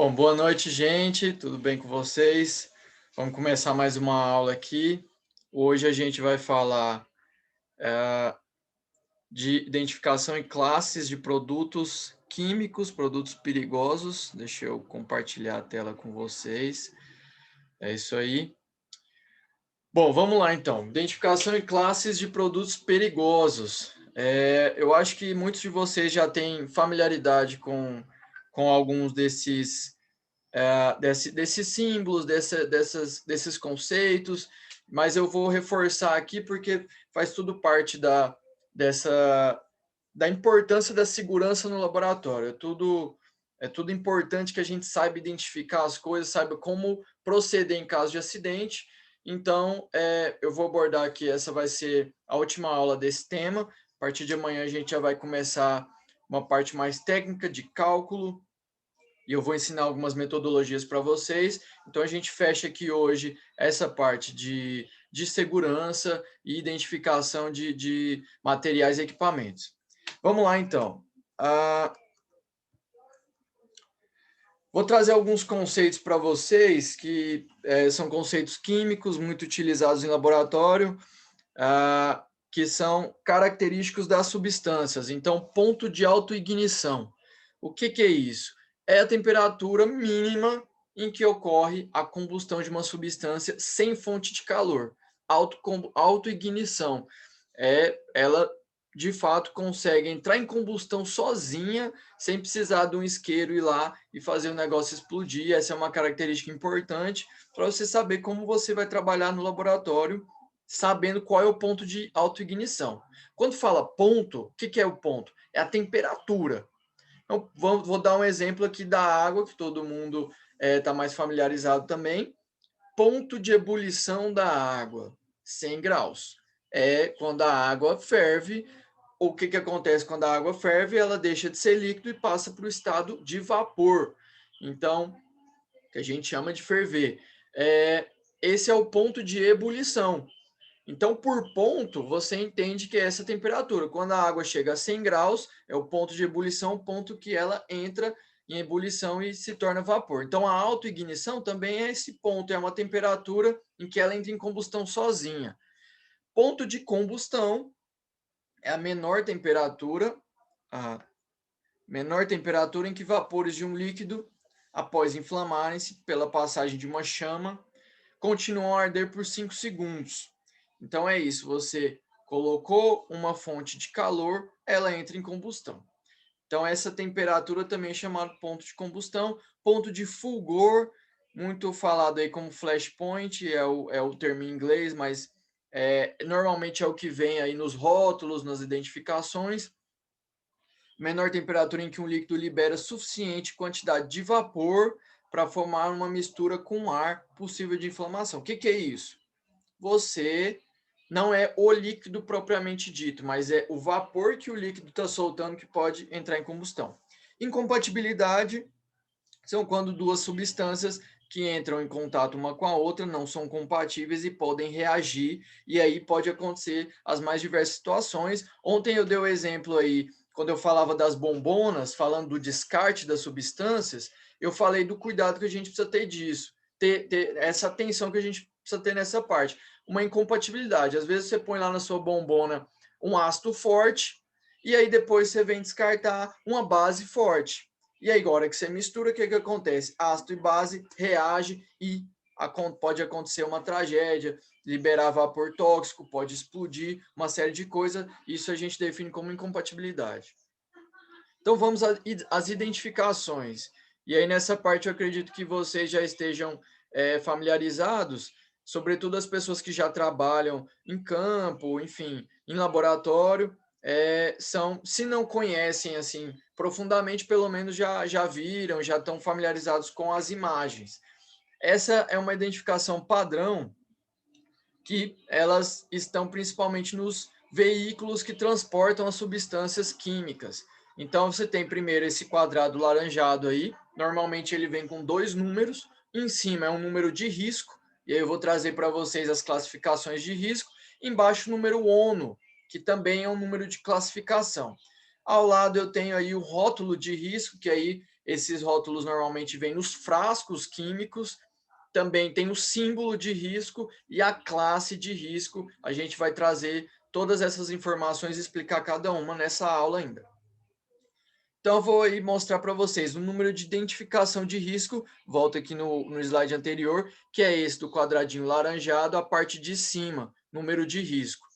Bom, boa noite, gente. Tudo bem com vocês? Vamos começar mais uma aula aqui. Hoje a gente vai falar de identificação e classes de produtos químicos, produtos perigosos. Deixa eu compartilhar a tela com vocês. É isso aí. Bom, vamos lá então. Identificação e classes de produtos perigosos. Eu acho que muitos de vocês já têm familiaridade com alguns desses símbolos, desses conceitos, mas eu vou reforçar aqui porque faz tudo parte dessa, da importância da segurança no laboratório. É tudo importante que a gente saiba identificar as coisas, saiba como proceder em caso de acidente. Então, eu vou abordar aqui, essa vai ser a última aula desse tema. A partir de amanhã a gente já vai começar uma parte mais técnica de cálculo, e eu vou ensinar algumas metodologias para vocês. Então, a gente fecha aqui hoje essa parte de segurança e identificação de materiais e equipamentos. Vamos lá, então. Vou trazer alguns conceitos para vocês que são conceitos químicos muito utilizados em laboratório, que são característicos das substâncias. Então, ponto de autoignição. O que é isso? É a temperatura mínima em que ocorre a combustão de uma substância sem fonte de calor. Autoignição. Ela, de fato, consegue entrar em combustão sozinha, sem precisar de um isqueiro ir lá e fazer o negócio explodir. Essa é uma característica importante para você saber como você vai trabalhar no laboratório, sabendo qual é o ponto de autoignição. Quando fala ponto, o que é o ponto? É a temperatura. Então, vou dar um exemplo aqui da água, que todo mundo está mais familiarizado também. Ponto de ebulição da água, 100 graus. É quando a água ferve. O que acontece quando a água ferve? Ela deixa de ser líquido e passa para o estado de vapor. Então, que a gente chama de ferver. Esse é o ponto de ebulição. Então, por ponto, você entende que é essa temperatura. Quando a água chega a 100 graus, é o ponto de ebulição, o ponto que ela entra em ebulição e se torna vapor. Então, a autoignição também é esse ponto, é uma temperatura em que ela entra em combustão sozinha. Ponto de combustão é a menor temperatura em que vapores de um líquido, após inflamarem-se pela passagem de uma chama, continuam a arder por 5 segundos. Então é isso, você colocou uma fonte de calor, ela entra em combustão. Então essa temperatura também é chamada ponto de combustão, ponto de fulgor, muito falado aí como flashpoint, é o termo em inglês, mas normalmente é o que vem aí nos rótulos, nas identificações. Menor temperatura em que um líquido libera suficiente quantidade de vapor para formar uma mistura com ar possível de inflamação. O que é isso? Você não é o líquido propriamente dito, mas é o vapor que o líquido está soltando que pode entrar em combustão. Incompatibilidade são quando duas substâncias que entram em contato uma com a outra não são compatíveis e podem reagir, e aí pode acontecer as mais diversas situações. Ontem eu dei o exemplo aí, quando eu falava das bombonas, falando do descarte das substâncias, eu falei do cuidado que a gente precisa ter disso, ter essa atenção que a gente precisa ter nessa parte. Uma incompatibilidade, às vezes você põe lá na sua bombona um ácido forte, e aí depois você vem descartar uma base forte. E aí, agora que você mistura, o que acontece? Ácido e base reage e pode acontecer uma tragédia, liberar vapor tóxico, pode explodir, uma série de coisas. Isso a gente define como incompatibilidade. Então, vamos às identificações. E aí, nessa parte, eu acredito que vocês já estejam familiarizados, sobretudo as pessoas que já trabalham em campo, enfim, em laboratório, se não conhecem assim profundamente, pelo menos já viram, já estão familiarizados com as imagens. Essa é uma identificação padrão que elas estão principalmente nos veículos que transportam as substâncias químicas. Então, você tem primeiro esse quadrado laranjado aí, normalmente ele vem com dois números, em cima é um número de risco, e aí eu vou trazer para vocês as classificações de risco, embaixo o número ONU, que também é um número de classificação. Ao lado eu tenho aí o rótulo de risco, que aí Esses rótulos normalmente vêm nos frascos químicos, também tem o símbolo de risco e a classe de risco. A gente vai trazer todas essas informações e explicar cada uma nessa aula ainda. Então, eu vou aí mostrar para vocês o número de identificação de risco, volta aqui no slide anterior, que é esse do quadradinho laranjado, a parte de cima, número de risco.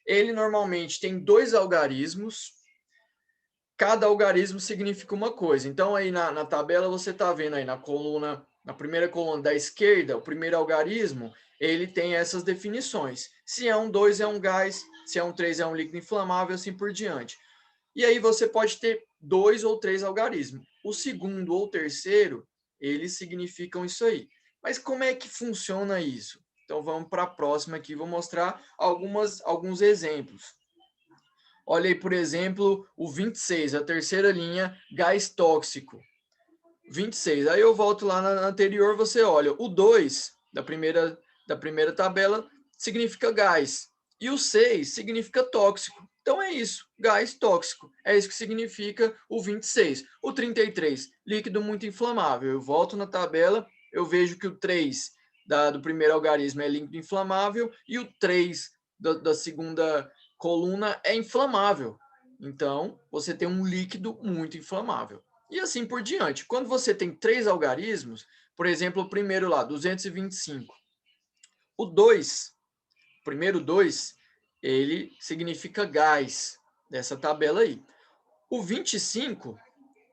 Ele normalmente tem 2 algarismos, cada algarismo significa uma coisa. Então, aí na tabela você está vendo aí na primeira coluna da esquerda, o primeiro algarismo, ele tem essas definições. Se é um 2 é um gás, se é um 3 é um líquido inflamável, assim por diante. E aí você pode ter 2 ou 3 algarismos. O segundo ou terceiro, eles significam isso aí. Mas como é que funciona isso? Então vamos para a próxima aqui, vou mostrar alguns exemplos. Olha aí, por exemplo, o 26, a terceira linha, gás tóxico. 26. Aí eu volto lá na anterior, você olha, o 2 da primeira tabela significa gás. E o 6 significa tóxico. Então é isso, gás tóxico. É isso que significa o 26. O 33, líquido muito inflamável. Eu volto na tabela, eu vejo que o 3 do primeiro algarismo é líquido inflamável e o 3 da segunda coluna é inflamável. Então, você tem um líquido muito inflamável. E assim por diante. Quando você tem 3 algarismos, por exemplo, o primeiro lá, 225. O 2, o primeiro 2, ele significa gás, dessa tabela aí. O 25,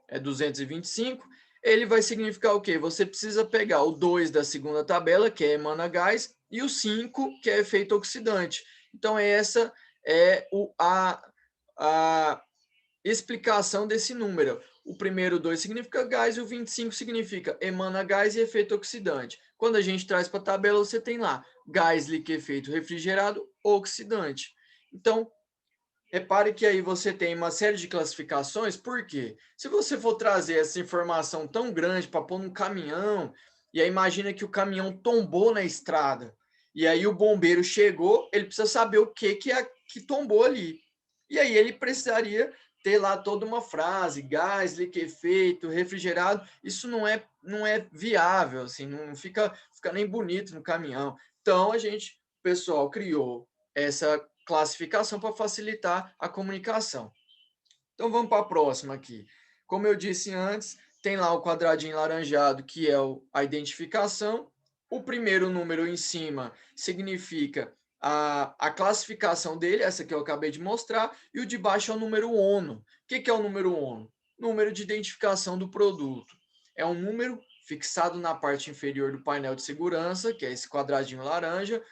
é 225, ele vai significar o quê? Você precisa pegar o 2 da segunda tabela, que é emana gás, e o 5, que é efeito oxidante. Então, essa é a explicação desse número. O primeiro 2 significa gás e o 25 significa emana gás e efeito oxidante. Quando a gente traz para a tabela, você tem lá gás liquefeito refrigerado oxidante. Então, repare que aí você tem uma série de classificações, por quê? Se você for trazer essa informação tão grande para pôr num caminhão, e aí imagina que o caminhão tombou na estrada, e aí o bombeiro chegou, ele precisa saber o que tombou ali. E aí ele precisaria ter lá toda uma frase, gás liquefeito, refrigerado, isso não é viável, assim, não fica nem bonito no caminhão. Então o pessoal criou essa classificação para facilitar a comunicação. Então vamos para a próxima aqui. Como eu disse antes, tem lá o quadradinho laranjado, que é a identificação. O primeiro número em cima significa a classificação dele, essa que eu acabei de mostrar, e o de baixo é o número ONU. O que é o número ONU? Número de identificação do produto. É um número fixado na parte inferior do painel de segurança, que é esse quadradinho laranja,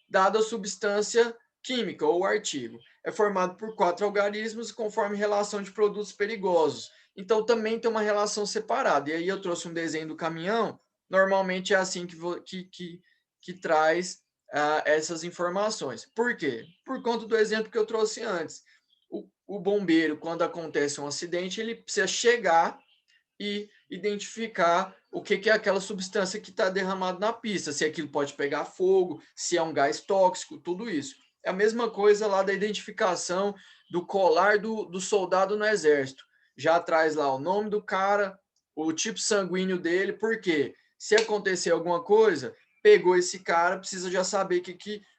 dada a substância química ou artigo. É formado por 4 algarismos conforme relação de produtos perigosos. Então também tem uma relação separada. E aí eu trouxe um desenho do caminhão. Normalmente é assim que traz essas informações. Por quê? Por conta do exemplo que eu trouxe antes. O bombeiro, quando acontece um acidente, ele precisa chegar e identificar o que é aquela substância que está derramada na pista, se aquilo pode pegar fogo, se é um gás tóxico, tudo isso. É a mesma coisa lá da identificação do colar do soldado no exército. Já traz lá o nome do cara, o tipo sanguíneo dele, porque se acontecer alguma coisa, pegou esse cara, precisa já saber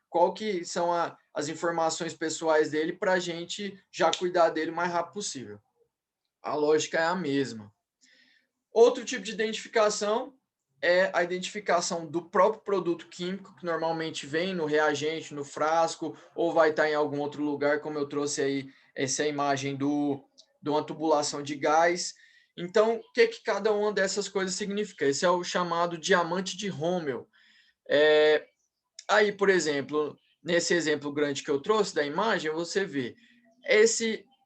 qual que são as informações pessoais dele para a gente já cuidar dele o mais rápido possível. A lógica é a mesma. Outro tipo de identificação é a identificação do próprio produto químico, que normalmente vem no reagente, no frasco, ou vai estar em algum outro lugar, como eu trouxe aí essa imagem de uma tubulação de gás. Então, o que cada uma dessas coisas significa? Esse é o chamado diamante de Rommel. Aí, por exemplo, nesse exemplo grande que eu trouxe da imagem, você vê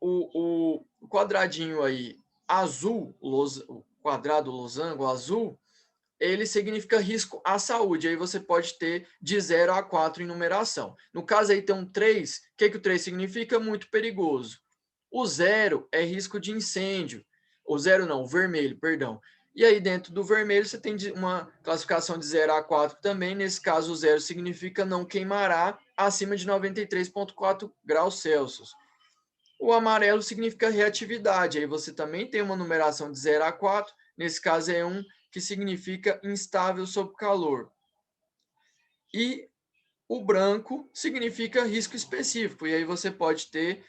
o quadradinho aí azul, o quadrado losango azul, ele significa risco à saúde. Aí você pode ter de 0 a 4 em numeração. No caso aí tem um 3, o que o 3 significa? Muito perigoso. O 0 é risco de incêndio. O 0 não, o vermelho, perdão. E aí dentro do vermelho você tem uma classificação de 0 a 4 também. Nesse caso o 0 significa não queimará acima de 93,4 graus Celsius. O amarelo significa reatividade, aí você também tem uma numeração de 0 a 4, nesse caso é 1, que significa instável sob calor. E o branco significa risco específico, e aí você pode ter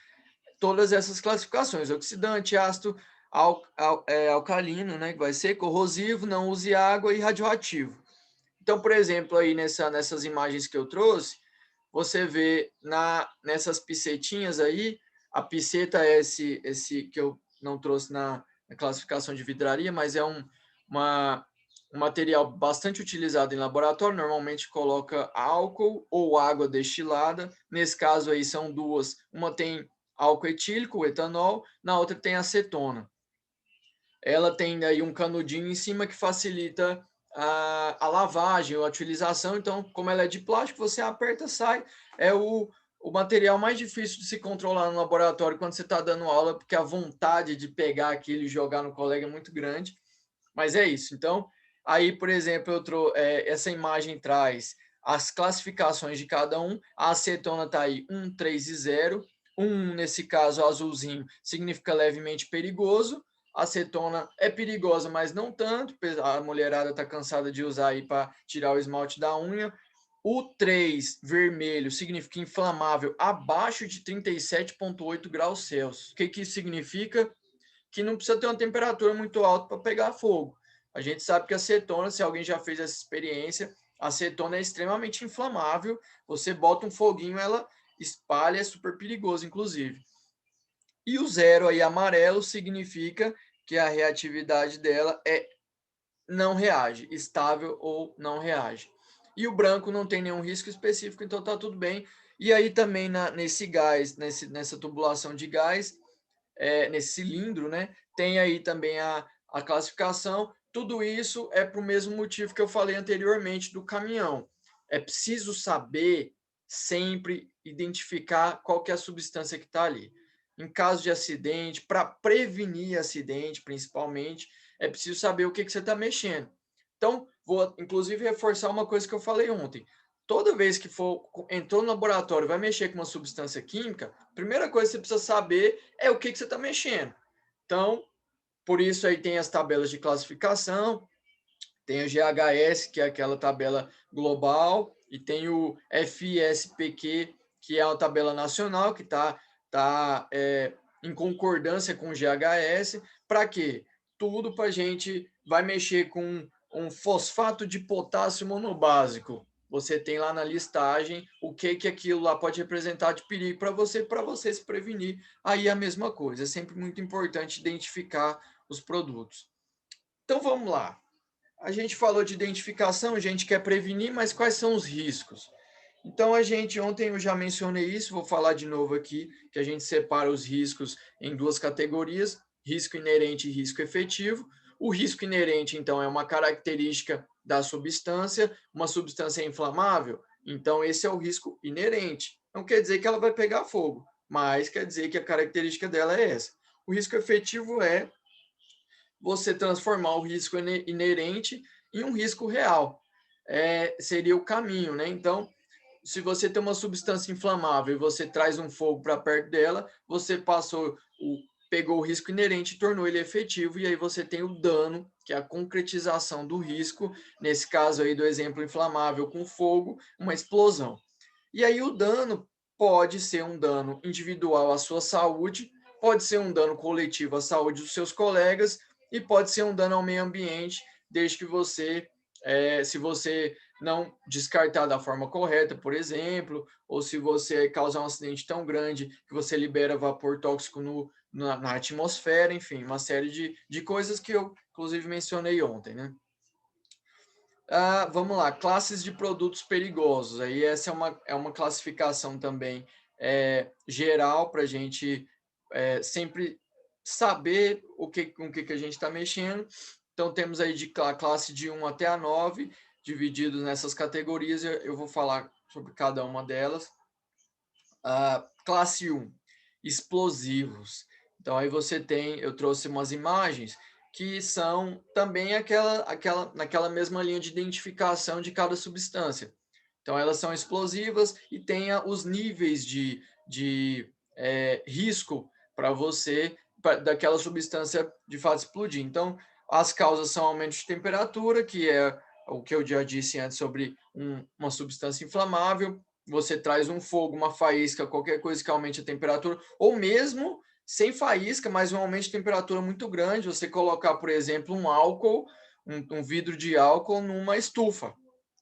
todas essas classificações: oxidante, ácido, alcalino, né, que vai ser corrosivo, não use água, e radioativo. Então, por exemplo, aí nessas imagens que eu trouxe, você vê nessas picetinhas aí, a piceta é esse que eu não trouxe na classificação de vidraria, mas é uma, um material bastante utilizado em laboratório, normalmente coloca álcool ou água destilada. Nesse caso aí são duas, uma tem álcool etílico, o etanol, na outra tem acetona. Ela tem aí um canudinho em cima que facilita a lavagem ou a utilização. Então, como ela é de plástico, você aperta, sai. É o material mais difícil de se controlar no laboratório quando você está dando aula, porque a vontade de pegar aquilo e jogar no colega é muito grande. Mas é isso. Então, aí, por exemplo, essa imagem traz as classificações de cada um. A acetona está aí 1, 3 e 0. 1, nesse caso, azulzinho, significa levemente perigoso. A acetona é perigosa, mas não tanto. A mulherada está cansada de usar aí para tirar o esmalte da unha. O 3, vermelho, significa inflamável abaixo de 37,8 graus Celsius. O que, que isso significa? Que não precisa ter uma temperatura muito alta para pegar fogo. A gente sabe que a acetona, se alguém já fez essa experiência, a acetona é extremamente inflamável. Você bota um foguinho, ela espalha, é super perigoso, inclusive. E o 0 aí amarelo significa que a reatividade dela não reage, estável ou não reage. E o branco não tem nenhum risco específico, então tá tudo bem. E aí também nesse gás, nessa tubulação de gás, nesse cilindro, né? Tem aí também a classificação. Tudo isso é para o mesmo motivo que eu falei anteriormente do caminhão. É preciso saber sempre identificar qual que é a substância que está ali. Em caso de acidente, para prevenir acidente, principalmente, é preciso saber o que, que você está mexendo. Então, vou inclusive reforçar uma coisa que eu falei ontem. Toda vez que entrou no laboratório, vai mexer com uma substância química, a primeira coisa que você precisa saber é o que, que você está mexendo. Então, por isso aí tem as tabelas de classificação, tem o GHS, que é aquela tabela global, e tem o FISPQ, que é uma tabela nacional, que tá em concordância com o GHS. Para quê? Tudo para a gente vai mexer com um fosfato de potássio monobásico. Você tem lá na listagem o que aquilo lá pode representar de perigo para você se prevenir. Aí é a mesma coisa, é sempre muito importante identificar os produtos. Então vamos lá. A gente falou de identificação, a gente quer prevenir, mas quais são os riscos? Então, ontem eu já mencionei isso, vou falar de novo aqui, que a gente separa os riscos em duas categorias, risco inerente e risco efetivo. O risco inerente, então, é uma característica da substância, uma substância é inflamável, então esse é o risco inerente. Não quer dizer que ela vai pegar fogo, mas quer dizer que a característica dela é essa. O risco efetivo é você transformar o risco inerente em um risco real. Seria o caminho, né? Então, se você tem uma substância inflamável e você traz um fogo para perto dela, você pegou o risco inerente e tornou ele efetivo, e aí você tem o dano, que é a concretização do risco, nesse caso aí do exemplo inflamável com fogo, uma explosão. E aí o dano pode ser um dano individual à sua saúde, pode ser um dano coletivo à saúde dos seus colegas e pode ser um dano ao meio ambiente, desde que se você não descartar da forma correta, por exemplo, ou se você causar um acidente tão grande que você libera vapor tóxico na atmosfera, enfim, uma série de coisas que eu, inclusive, mencionei ontem, né? Vamos lá, classes de produtos perigosos. Aí essa é uma classificação também geral para a gente sempre saber com o que a gente está mexendo. Então, temos aí a classe de 1 até a 9, divididos nessas categorias. Eu vou falar sobre cada uma delas. Classe 1, explosivos. Então, aí eu trouxe umas imagens que são também naquela mesma linha de identificação de cada substância. Então, elas são explosivas e têm os níveis de risco para você, daquela substância de fato explodir. Então, as causas são aumento de temperatura, que é o que eu já disse antes sobre uma substância inflamável. Você traz um fogo, uma faísca, qualquer coisa que aumente a temperatura, ou mesmo sem faísca, mas um aumento de temperatura muito grande. Você colocar, por exemplo, um álcool, um vidro de álcool numa estufa.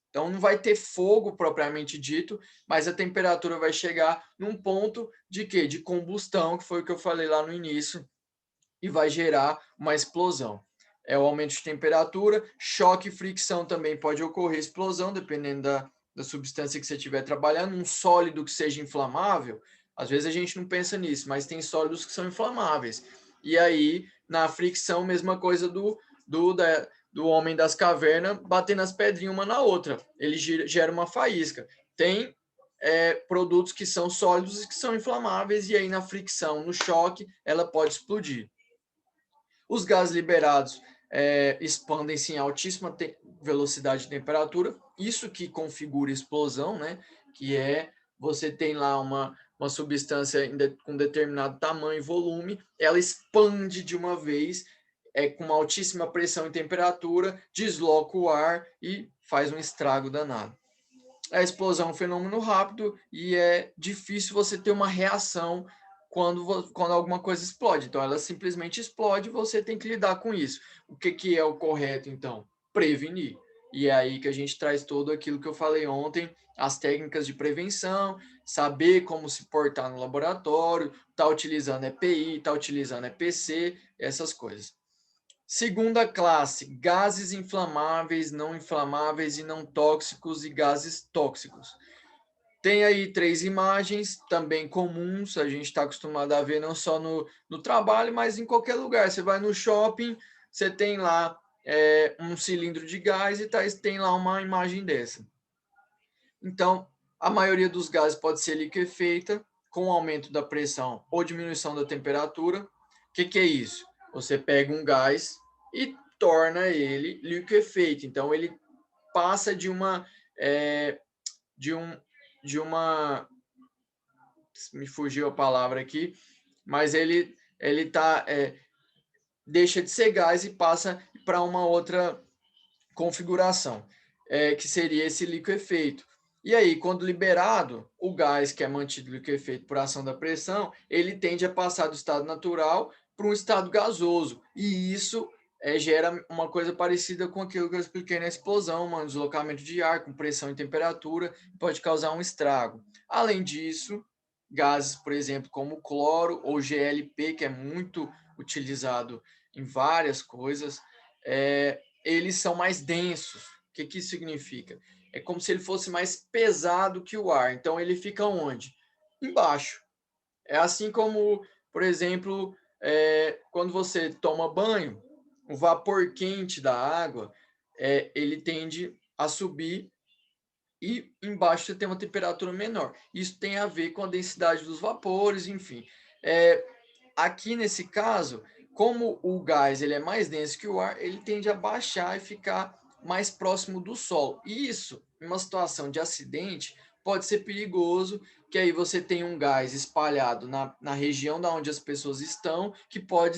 Então não vai ter fogo propriamente dito, mas a temperatura vai chegar num ponto de quê? De combustão, que foi o que eu falei lá no início, e vai gerar uma explosão. É o aumento de temperatura, choque e fricção também pode ocorrer explosão, dependendo da substância que você estiver trabalhando. Um sólido que seja inflamável, às vezes a gente não pensa nisso, mas tem sólidos que são inflamáveis. E aí, na fricção, mesma coisa do homem das cavernas batendo as pedrinhas uma na outra. Ele gera uma faísca. Tem produtos que são sólidos e que são inflamáveis, e aí na fricção, no choque, ela pode explodir. Os gases liberados expandem-se em altíssima velocidade de temperatura, isso que configura explosão, né? Que é você tem lá uma substância com determinado tamanho e volume, ela expande de uma vez, com uma altíssima pressão e temperatura, desloca o ar e faz um estrago danado. A explosão é um fenômeno rápido e é difícil você ter uma reação quando alguma coisa explode. Então, ela simplesmente explode e você tem que lidar com isso. O que é o correto, então? Prevenir. E é aí que a gente traz todo aquilo que eu falei ontem, as técnicas de prevenção, saber como se portar no laboratório, tá utilizando EPI, tá utilizando EPC, essas coisas. Segunda classe, gases inflamáveis, não inflamáveis e não tóxicos e gases tóxicos. Tem aí 3 imagens, também comuns, a gente está acostumado a ver não só no trabalho, mas em qualquer lugar. Você vai no shopping, você tem lá um cilindro de gás e tem lá uma imagem dessa. Então, a maioria dos gases pode ser liquefeita com aumento da pressão ou diminuição da temperatura. O que é isso? Você pega um gás e torna ele liquefeito. Então, ele passa de uma de um de uma me fugiu a palavra aqui, mas ele tá deixa de ser gás e passa para uma outra configuração, que seria esse liquefeito. E aí, quando liberado, o gás que é mantido liquefeito por ação da pressão, ele tende a passar do estado natural para um estado gasoso. E isso gera uma coisa parecida com aquilo que eu expliquei na explosão, um deslocamento de ar com pressão e temperatura, pode causar um estrago. Além disso, gases, por exemplo, como o cloro ou GLP, que é muito utilizado em várias coisas, eles são mais densos. O que isso significa? É como se ele fosse mais pesado que o ar. Então ele fica onde? Embaixo. É assim como, por exemplo, quando você toma banho, o vapor quente da água, ele tende a subir e embaixo você tem uma temperatura menor. Isso tem a ver com a densidade dos vapores, enfim. Aqui nesse caso, como o gás ele é mais denso que o ar, ele tende a baixar e ficar mais próximo do solo. E isso, em uma situação de acidente, pode ser perigoso, que aí você tem um gás espalhado na região da onde as pessoas estão, que pode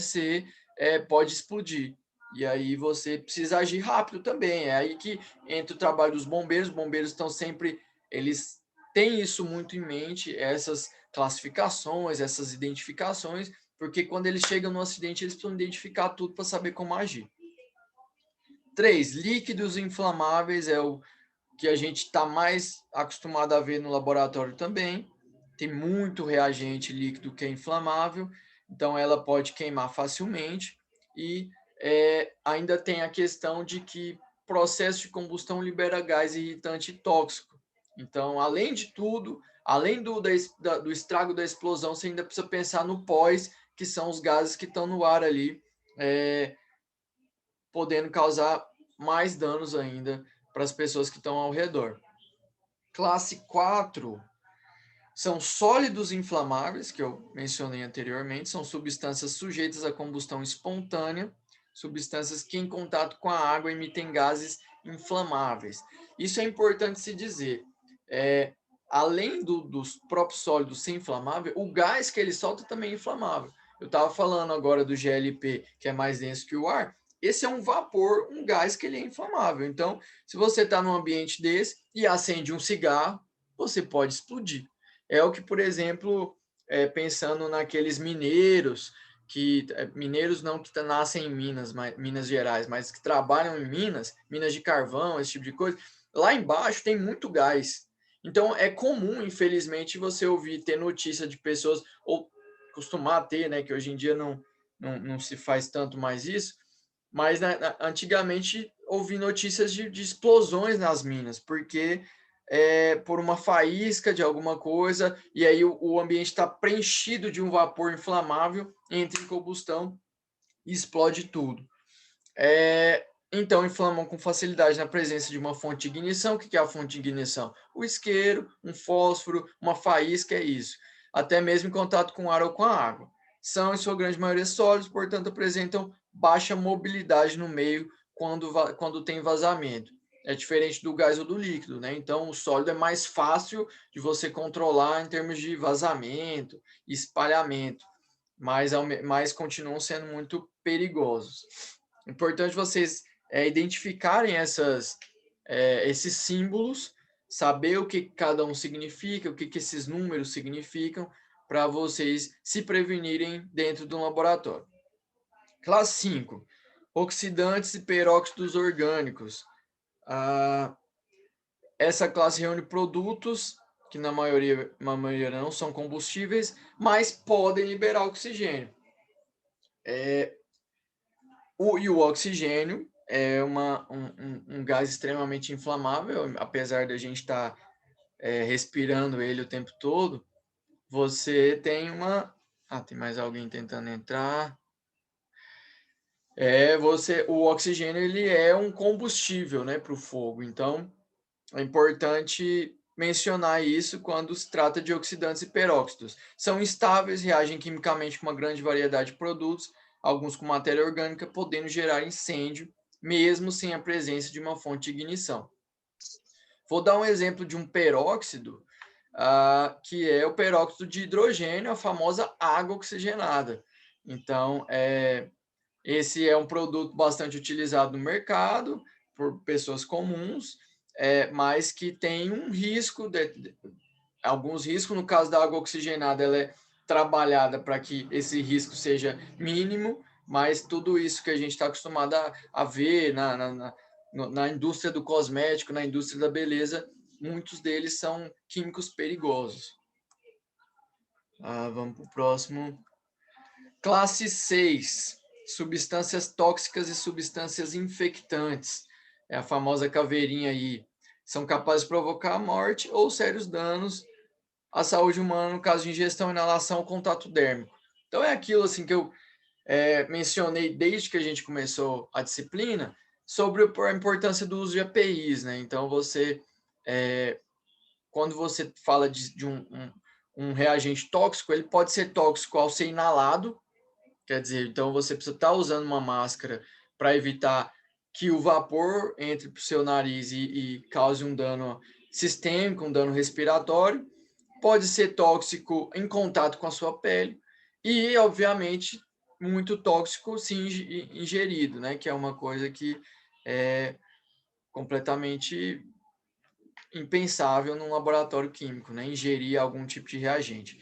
explodir. E aí você precisa agir rápido também. É aí que entra o trabalho dos bombeiros. Os bombeiros estão sempre, eles têm isso muito em mente, essas classificações, essas identificações, porque quando eles chegam no acidente, eles precisam identificar tudo para saber como agir. 3. Líquidos inflamáveis é o que a gente está mais acostumado a ver no laboratório também. Tem muito reagente líquido que é inflamável, então ela pode queimar facilmente. E ainda tem a questão de que processo de combustão libera gás irritante tóxico. Então, além de tudo, além do estrago da explosão, você ainda precisa pensar no pós, que são os gases que estão no ar ali, podendo causar mais danos ainda para as pessoas que estão ao redor. Classe 4 são sólidos inflamáveis, que eu mencionei anteriormente, são substâncias sujeitas à combustão espontânea, substâncias que em contato com a água emitem gases inflamáveis. Isso é importante se dizer. Além dos próprios sólidos ser inflamável, o gás que ele solta também é inflamável. Eu estava falando agora do GLP, que é mais denso que o ar. Esse é um vapor, um gás que ele é inflamável. Então, se você está num ambiente desse e acende um cigarro, você pode explodir. É o que, por exemplo, pensando naqueles mineiros, mineiros não que nascem em Minas, Minas Gerais, mas que trabalham em Minas, minas de carvão, esse tipo de coisa. Lá embaixo tem muito gás. Então, é comum, infelizmente, você ouvir, ter notícia de pessoas, ou costumar ter, né, que hoje em dia não se faz tanto mais isso, mas antigamente ouvi notícias de explosões nas minas, porque por uma faísca de alguma coisa, e aí o ambiente está preenchido de um vapor inflamável, entra em combustão e explode tudo. Então, inflamam com facilidade na presença de uma fonte de ignição. O que é a fonte de ignição? O isqueiro, um fósforo, uma faísca, é isso. Até mesmo em contato com o ar ou com a água. São, em sua grande maioria, sólidos, portanto, apresentam baixa mobilidade no meio quando tem vazamento. É diferente do gás ou do líquido, né? Então, o sólido é mais fácil de você controlar em termos de vazamento, espalhamento, mas continuam sendo muito perigosos. Importante vocês identificarem esses símbolos, saber o que cada um significa, o que esses números significam, para vocês se prevenirem dentro do laboratório. Classe 5, oxidantes e peróxidos orgânicos. Essa classe reúne produtos que na maioria não são combustíveis, mas podem liberar oxigênio. O oxigênio é um gás extremamente inflamável, apesar de a gente estar respirando ele o tempo todo. Você tem uma. Ah, tem mais alguém tentando entrar. O oxigênio ele é um combustível, né, para o fogo. Então, é importante mencionar isso quando se trata de oxidantes e peróxidos. São instáveis, reagem quimicamente com uma grande variedade de produtos, alguns com matéria orgânica, podendo gerar incêndio, mesmo sem a presença de uma fonte de ignição. Vou dar um exemplo de um peróxido, que é o peróxido de hidrogênio, a famosa água oxigenada. Então, esse é um produto bastante utilizado no mercado por pessoas comuns, mas que tem um risco, alguns riscos. No caso da água oxigenada, ela é trabalhada para que esse risco seja mínimo, mas tudo isso que a gente está acostumado a ver na indústria do cosmético, na indústria da beleza, muitos deles são químicos perigosos. Vamos para o próximo. Classe 6, substâncias tóxicas e substâncias infectantes. É a famosa caveirinha aí. São capazes de provocar morte ou sérios danos à saúde humana no caso de ingestão, inalação ou contato dérmico. Então é aquilo assim que eu mencionei desde que a gente começou a disciplina sobre a importância do uso de APIs, né? Então quando você fala de um reagente tóxico, ele pode ser tóxico ao ser inalado. Quer dizer, então você precisa estar usando uma máscara para evitar que o vapor entre para o seu nariz e cause um dano sistêmico, um dano respiratório. Pode ser tóxico em contato com a sua pele e, obviamente, muito tóxico se ingerido, né? Que é uma coisa que é completamente impensável num laboratório químico, né? Ingerir algum tipo de reagente.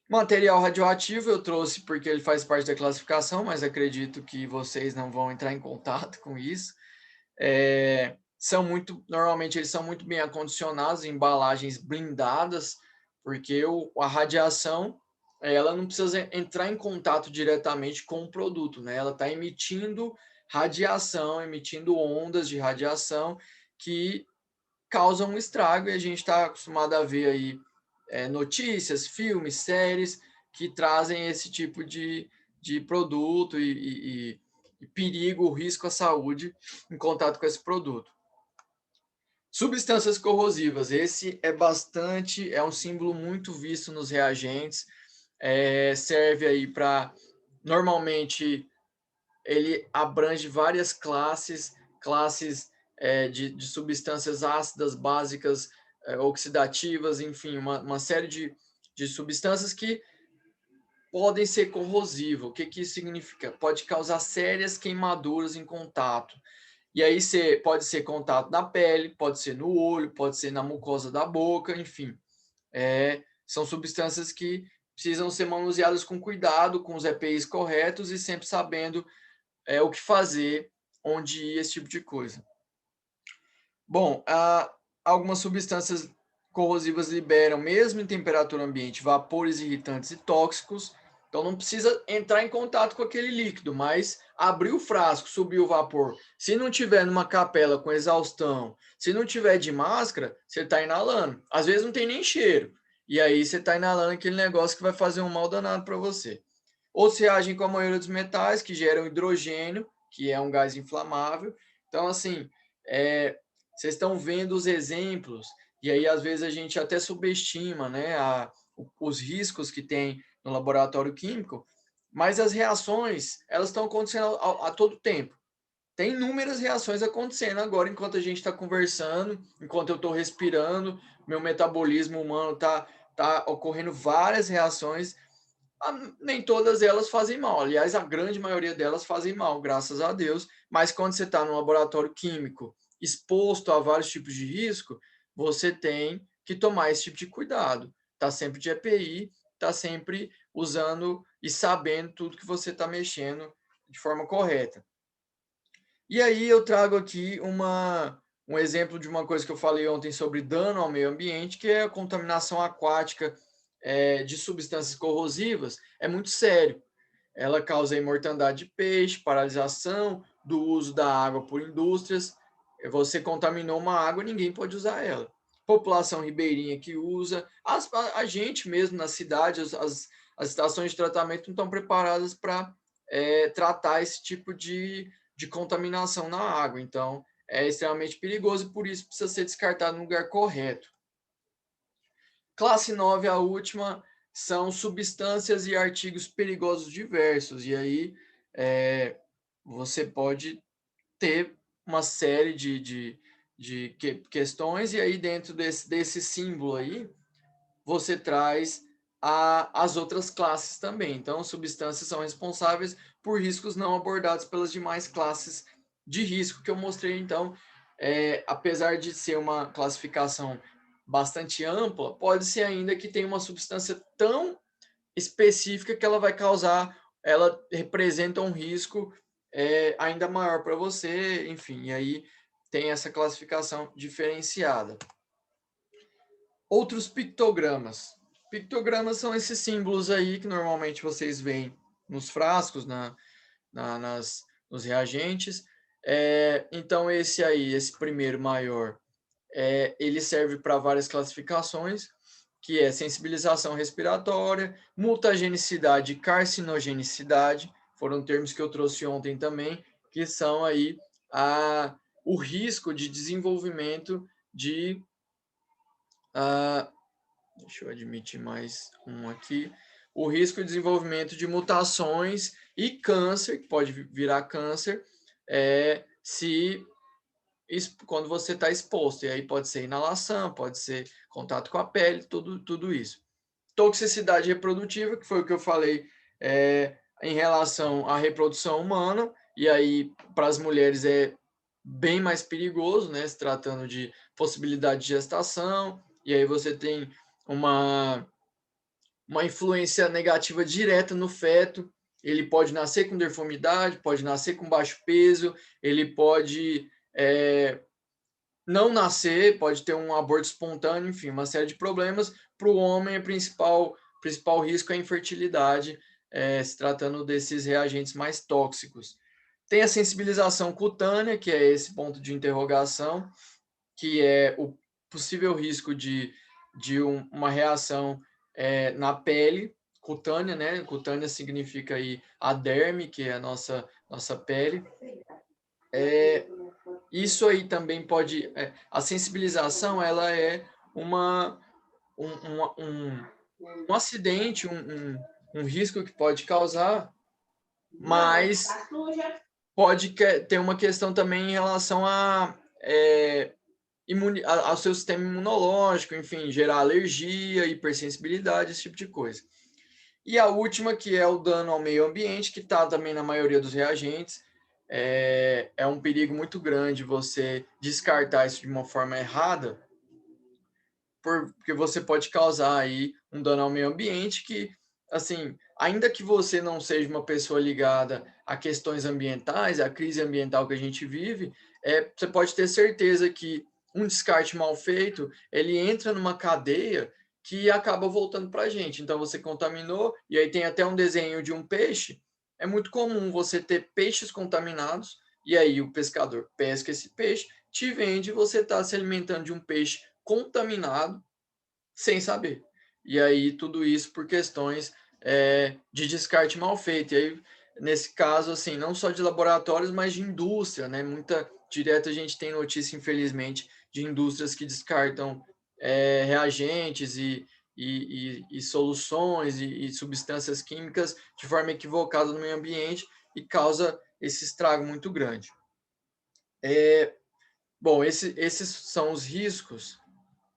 Material radioativo eu trouxe porque ele faz parte da classificação, mas acredito que vocês não vão entrar em contato com isso. Normalmente eles são muito bem acondicionados em embalagens blindadas, porque a radiação ela não precisa entrar em contato diretamente com o produto, né? Ela está emitindo radiação, emitindo ondas de radiação que causam um estrago, e a gente está acostumado a ver aí notícias, filmes, séries que trazem esse tipo de produto e perigo, risco à saúde em contato com esse produto. Substâncias corrosivas, esse é um símbolo muito visto nos reagentes, serve aí para, normalmente, ele abrange várias classes de substâncias ácidas, básicas, oxidativas, enfim, uma série de substâncias que podem ser corrosivas. O que que isso significa? Pode causar sérias queimaduras em contato. E aí pode ser contato na pele, pode ser no olho, pode ser na mucosa da boca, enfim. São substâncias que precisam ser manuseadas com cuidado, com os EPIs corretos e sempre sabendo o que fazer, onde ir, esse tipo de coisa. Bom, algumas substâncias corrosivas liberam, mesmo em temperatura ambiente, vapores irritantes e tóxicos. Então não precisa entrar em contato com aquele líquido, mas abrir o frasco, subir o vapor. Se não tiver numa capela com exaustão, se não tiver de máscara, você está inalando. Às vezes não tem nem cheiro. E aí você está inalando aquele negócio que vai fazer um mal danado para você. Outros reagem com a maioria dos metais, que geram hidrogênio, que é um gás inflamável. Então, assim, vocês estão vendo os exemplos, e aí às vezes a gente até subestima, né, os riscos que tem no laboratório químico, mas as reações, elas estão acontecendo a todo tempo. Tem inúmeras reações acontecendo agora enquanto a gente está conversando, enquanto eu estou respirando, meu metabolismo humano tá ocorrendo várias reações. Nem todas elas fazem mal. Aliás, a grande maioria delas fazem mal, graças a Deus. Mas quando você está no laboratório químico, exposto a vários tipos de risco, você tem que tomar esse tipo de cuidado. Está sempre de EPI, está sempre usando e sabendo tudo que você está mexendo de forma correta. E aí eu trago aqui um exemplo de uma coisa que eu falei ontem sobre dano ao meio ambiente, que é a contaminação aquática de substâncias corrosivas. É muito sério. Ela causa imortandade de peixe, paralisação do uso da água por indústrias. Você contaminou uma água, ninguém pode usar ela. População ribeirinha que usa, a gente mesmo na cidade, as estações de tratamento não estão preparadas para tratar esse tipo de contaminação na água. Então, é extremamente perigoso e por isso precisa ser descartado no lugar correto. Classe 9, a última, são substâncias e artigos perigosos diversos. E aí você pode ter uma série de questões, e aí dentro desse símbolo aí, você traz as outras classes também. Então, substâncias são responsáveis por riscos não abordados pelas demais classes de risco que eu mostrei. Então, apesar de ser uma classificação bastante ampla, pode ser ainda que tenha uma substância tão específica que ela vai causar, ela representa um risco ainda maior para você, enfim, e aí tem essa classificação diferenciada. Outros pictogramas. Pictogramas são esses símbolos aí que normalmente vocês veem nos frascos, nos reagentes. Então, esse primeiro maior, ele serve para várias classificações, que é sensibilização respiratória, mutagenicidade e carcinogenicidade, foram termos que eu trouxe ontem também, que são aí o risco de desenvolvimento de deixa eu admitir mais um aqui. O risco de desenvolvimento de mutações e câncer, que pode virar câncer, quando você está exposto. E aí pode ser inalação, pode ser contato com a pele, tudo isso. Toxicidade reprodutiva, que foi o que eu falei em relação à reprodução humana, e aí para as mulheres é bem mais perigoso, né, se tratando de possibilidade de gestação, e aí você tem uma influência negativa direta no feto. Ele pode nascer com deformidade, pode nascer com baixo peso, ele pode não nascer, pode ter um aborto espontâneo, enfim, uma série de problemas. Para o homem, o principal risco é a infertilidade, se tratando desses reagentes mais tóxicos. Tem a sensibilização cutânea, que é esse ponto de interrogação, que é o possível risco de uma reação na pele cutânea, né? Cutânea significa aí a derme, que é a nossa pele. Isso aí também pode... a sensibilização, ela é um acidente, um risco que pode causar, mas pode ter uma questão também em relação a ao seu sistema imunológico, enfim, gerar alergia, hipersensibilidade, esse tipo de coisa. E a última, que é o dano ao meio ambiente, que está também na maioria dos reagentes. É um perigo muito grande você descartar isso de uma forma errada, porque você pode causar aí um dano ao meio ambiente que, assim, ainda que você não seja uma pessoa ligada a questões ambientais, a crise ambiental que a gente vive, você pode ter certeza que um descarte mal feito, ele entra numa cadeia que acaba voltando para a gente. Então, você contaminou, e aí tem até um desenho de um peixe. É muito comum você ter peixes contaminados, e aí o pescador pesca esse peixe, te vende, você está se alimentando de um peixe contaminado sem saber. E aí tudo isso por questões de descarte mal feito. E aí, nesse caso, assim, não só de laboratórios, mas de indústria, né? Direto a gente tem notícia, infelizmente, de indústrias que descartam reagentes e soluções e substâncias químicas de forma equivocada no meio ambiente e causa esse estrago muito grande. Bom, esses são os riscos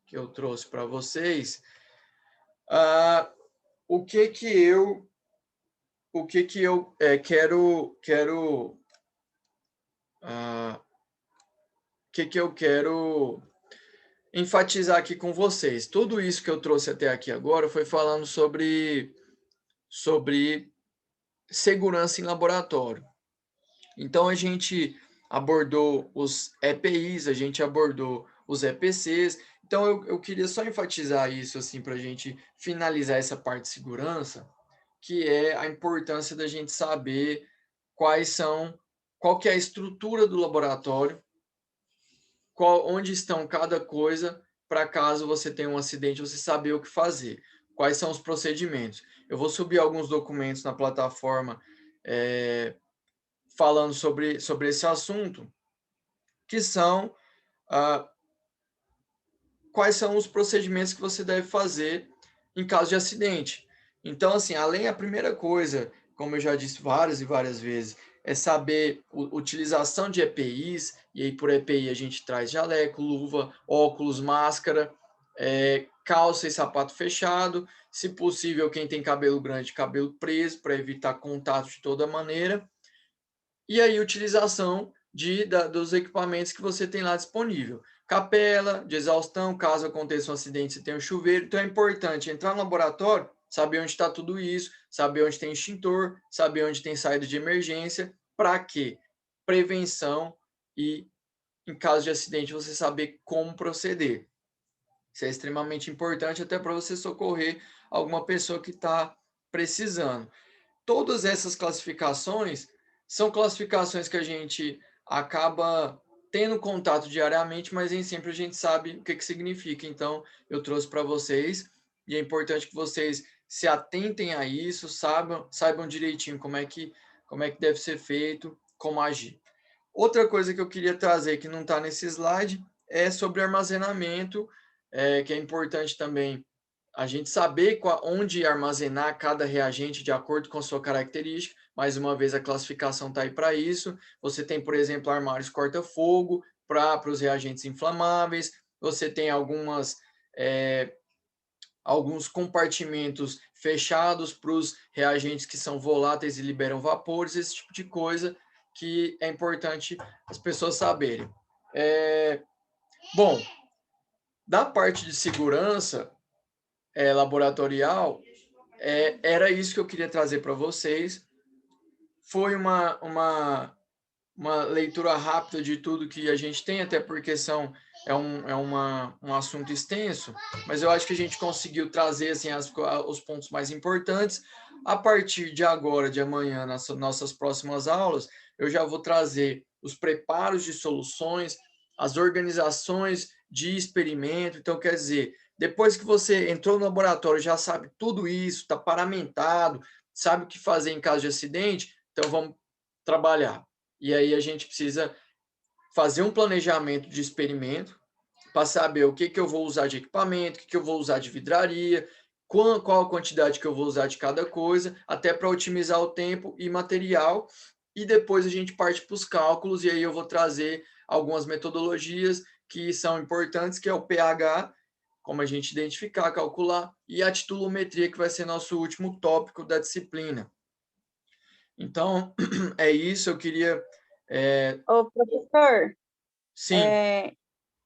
que eu trouxe para vocês. Ah, o que que eu quero o que que eu quero enfatizar aqui com vocês. Tudo isso que eu trouxe até aqui agora foi falando sobre segurança em laboratório. Então a gente abordou os EPIs, a gente abordou os EPCs. Então eu queria só enfatizar isso assim para a gente finalizar essa parte de segurança, que é a importância da gente saber qual que é a estrutura do laboratório, onde estão cada coisa, para caso você tenha um acidente, você saber o que fazer, quais são os procedimentos. Eu vou subir alguns documentos na plataforma falando sobre esse assunto, que são ah, quais são os procedimentos que você deve fazer em caso de acidente. Então, assim, a primeira coisa, como eu já disse várias e várias vezes, é saber utilização de EPIs, e aí por EPI a gente traz jaleco, luva, óculos, máscara, calça e sapato fechado, se possível, quem tem cabelo grande, cabelo preso, para evitar contato de toda maneira, e aí utilização dos equipamentos que você tem lá disponível. Capela, de exaustão, caso aconteça um acidente, você tem um chuveiro. Então é importante entrar no laboratório, saber onde está tudo isso, saber onde tem extintor, saber onde tem saída de emergência. Para quê? Prevenção e, em caso de acidente, você saber como proceder. Isso é extremamente importante até para você socorrer alguma pessoa que está precisando. Todas essas classificações são classificações que a gente acaba tendo contato diariamente, mas nem sempre a gente sabe o que significa. Então, eu trouxe para vocês, e é importante que vocês se atentem a isso, saibam direitinho como é que deve ser feito, como agir. Outra coisa que eu queria trazer, que não está nesse slide, é sobre armazenamento, que é importante também a gente saber onde armazenar cada reagente de acordo com a sua característica. Mais uma vez, a classificação está aí para isso. Você tem, por exemplo, armários corta-fogo para os reagentes inflamáveis. Você tem alguns compartimentos fechados para os reagentes que são voláteis e liberam vapores, esse tipo de coisa que é importante as pessoas saberem. Bom, da parte de segurança laboratorial, era isso que eu queria trazer para vocês. Foi uma leitura rápida de tudo que a gente tem, até porque um assunto extenso, mas eu acho que a gente conseguiu trazer assim, os pontos mais importantes. A partir de agora, de amanhã, nas nossas próximas aulas, eu já vou trazer os preparos de soluções, as organizações de experimento. Então, quer dizer, depois que você entrou no laboratório, já sabe tudo isso, está paramentado, sabe o que fazer em caso de acidente, então vamos trabalhar. E aí a gente precisa fazer um planejamento de experimento para saber o que eu vou usar de equipamento, o que eu vou usar de vidraria, qual a quantidade que eu vou usar de cada coisa, até para otimizar o tempo e material. E depois a gente parte para os cálculos, e aí eu vou trazer algumas metodologias que são importantes, que é o pH, como a gente identificar, calcular, e a titulometria, que vai ser nosso último tópico da disciplina. Então, é isso, eu queria... Ô, professor, Sim,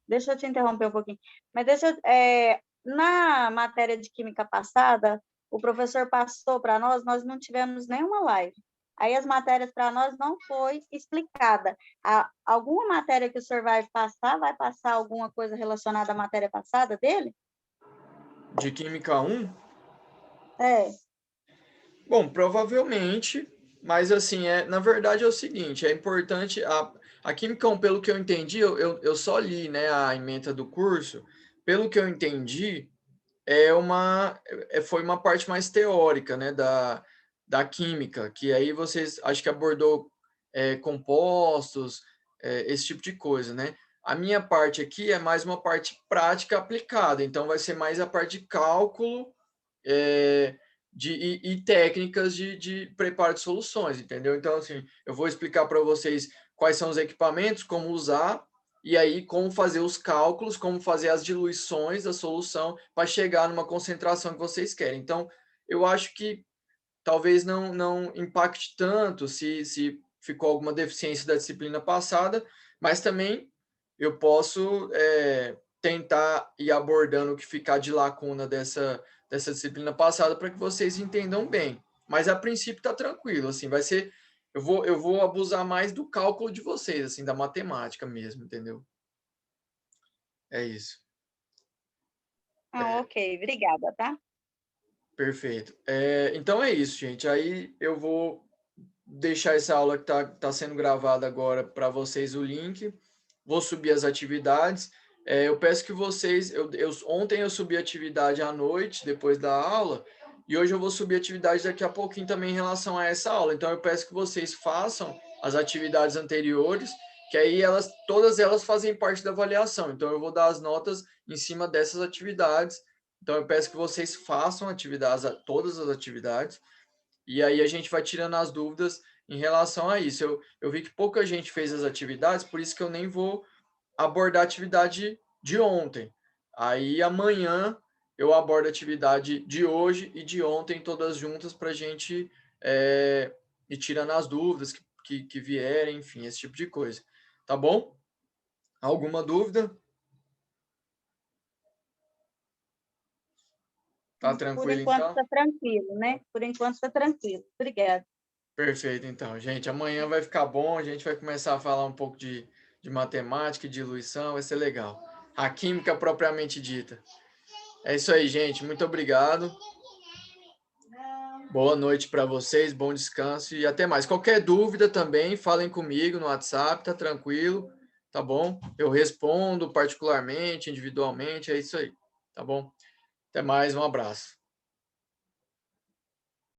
deixa eu te interromper um pouquinho, mas na matéria de química passada, o professor passou para nós não tivemos nenhuma live. Aí as matérias para nós não foi explicada. Alguma matéria que o senhor vai passar alguma coisa relacionada à matéria passada dele? de Química 1? É. Bom, provavelmente, mas assim, na verdade é o seguinte, é importante, a Química 1, pelo que eu entendi, eu só li, né, a ementa do curso, pelo que eu entendi, foi uma parte mais teórica, né, da química, que aí vocês, acho que abordou compostos, esse tipo de coisa, né? A minha parte aqui é mais uma parte prática aplicada, então vai ser mais a parte de cálculo, é, e técnicas de preparo de soluções, entendeu? Então, assim, eu vou explicar para vocês quais são os equipamentos, como usar, e aí como fazer os cálculos, como fazer as diluições da solução para chegar numa concentração que vocês querem. Então, eu acho que talvez não impacte tanto se ficou alguma deficiência da disciplina passada, mas também eu posso tentar ir abordando o que ficar de lacuna dessa disciplina passada para que vocês entendam bem. Mas a princípio está tranquilo, assim, vai ser. Eu vou abusar mais do cálculo de vocês, assim, da matemática mesmo, entendeu? É isso. Ah, ok, obrigada, tá? Perfeito. Então é isso, gente. Aí eu vou deixar essa aula que tá sendo gravada agora para vocês o link. Vou subir as atividades. Eu peço que vocês. Ontem eu subi atividade à noite, depois da aula, e hoje eu vou subir atividade daqui a pouquinho também em relação a essa aula. Então eu peço que vocês façam as atividades anteriores, que aí todas elas fazem parte da avaliação. Então eu vou dar as notas em cima dessas atividades. Então eu peço que vocês façam todas as atividades, e aí a gente vai tirando as dúvidas em relação a isso. Eu vi que pouca gente fez as atividades, por isso que eu nem vou abordar a atividade de ontem. Aí amanhã eu abordo a atividade de hoje e de ontem, todas juntas, para a gente ir tirando as dúvidas que vierem, enfim, esse tipo de coisa. Tá bom? Alguma dúvida? Tá Por tranquilo enquanto então? está tranquilo, né? Por enquanto está tranquilo. Obrigada. Perfeito, então, gente. Amanhã vai ficar bom, a gente vai começar a falar um pouco de matemática e diluição, vai ser legal. A química propriamente dita. É isso aí, gente. Muito obrigado. Boa noite para vocês, bom descanso e até mais. Qualquer dúvida também, falem comigo no WhatsApp, tá tranquilo, tá bom? Eu respondo particularmente, individualmente, é isso aí, tá bom? Até mais, um abraço.